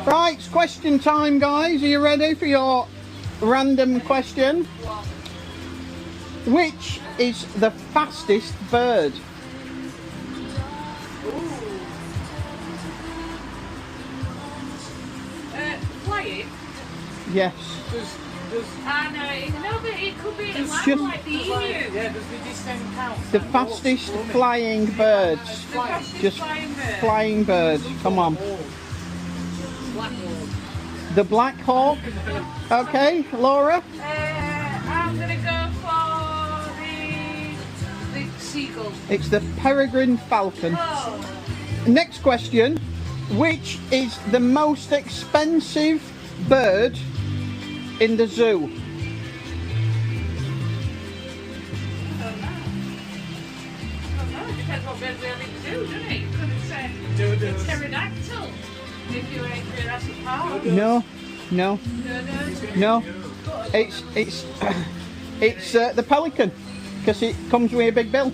Right, it's question time, guys. Are you ready for your random question? Which is the fastest bird? Flying? Yes. No, but it could be Just- like the emu. Yeah, does the descent count? The fastest flying birds. The fastest Just flying bird. flying birds. Come on. Black hawk. The Black Hawk. Okay, Laura? I'm gonna go for the seagull. It's the Peregrine Falcon. Oh, Next question. Which is the most expensive bird in the zoo? I don't know. It depends what bird we have in the zoo, doesn't it? You couldn't say Dodos. pterodactyl if you were in Jurassic Park. No, no, Dodos. no. It's it's the pelican because it comes with a big bill.